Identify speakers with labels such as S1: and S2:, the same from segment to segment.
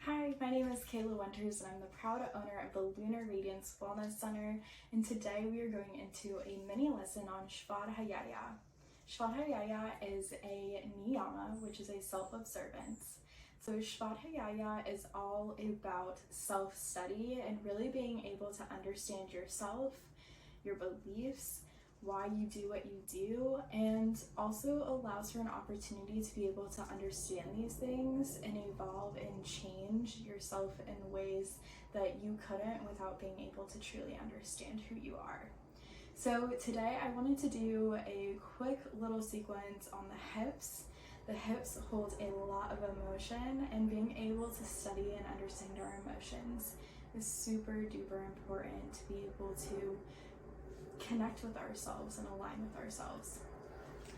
S1: Hi, my name is Kayla Winters and I'm the proud owner of the Lunar Radiance Wellness Center, and today we are going into a mini lesson on Svadhyaya. Svadhyaya is a Niyama, which is a self-observance. So Svadhyaya is all about self-study and really being able to understand yourself, your beliefs, why you do what you do, and also allows for an opportunity to be able to understand these things and evolve and change yourself in ways that you couldn't without being able to truly understand who you are. So today I wanted to do a quick little sequence on the hips. The hips hold a lot of emotion, and being able to study and understand our emotions is super duper important to be able to connect with ourselves and align with ourselves.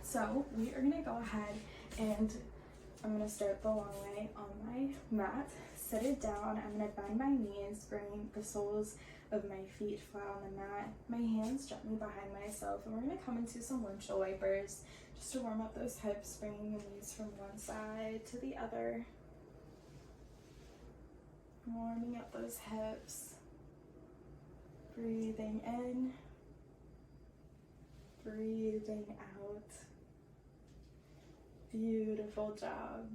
S1: So we are gonna go ahead and I'm gonna start the long way on my mat. Sit it down. I'm gonna bend my knees, bring the soles of my feet flat on the mat, my hands gently behind myself, and we're gonna come into some windshield wipers just to warm up those hips, bringing the knees from one side to the other, warming up those hips, breathing in, breathing out. Beautiful job.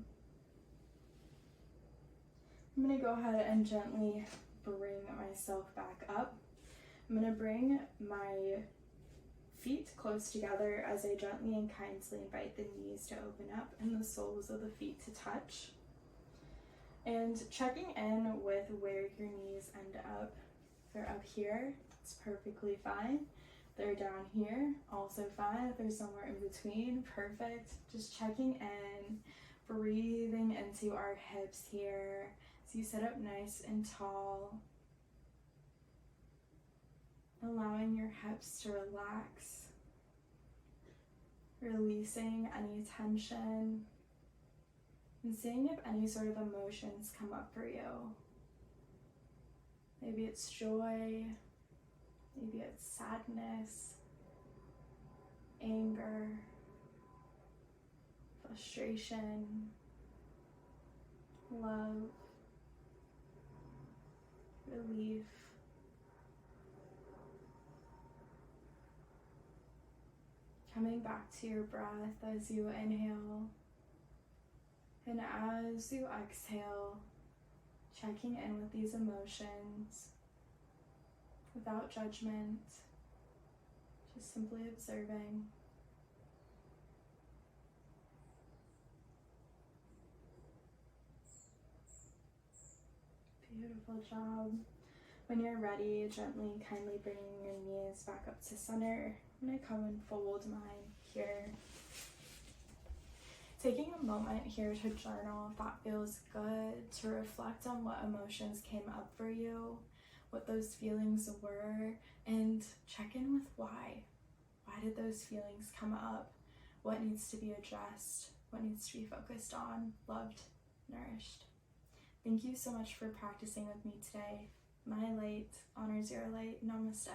S1: I'm going to go ahead and gently bring myself back up. I'm going to bring my feet close together as I gently and kindly invite the knees to open up and the soles of the feet to touch. And checking in with where your knees end up. If they're up here, it's perfectly fine. They're down here, also fine. If they're somewhere in between, perfect. Just checking in, breathing into our hips here as you sit up nice and tall. Allowing your hips to relax, releasing any tension, and seeing if any sort of emotions come up for you. Maybe it's joy. Maybe it's sadness, anger, frustration, love, relief. Coming back to your breath as you inhale, and as you exhale, checking in with these emotions. Without judgment, just simply observing. Beautiful job. When you're ready, gently, kindly bringing your knees back up to center. I'm going to come and fold mine here. Taking a moment here to journal if that feels good, to reflect on what emotions came up for you, what those feelings were, and check in with why. Why did those feelings come up? What needs to be addressed? What needs to be focused on, loved, nourished? Thank you so much for practicing with me today. My light honors your light. Namaste.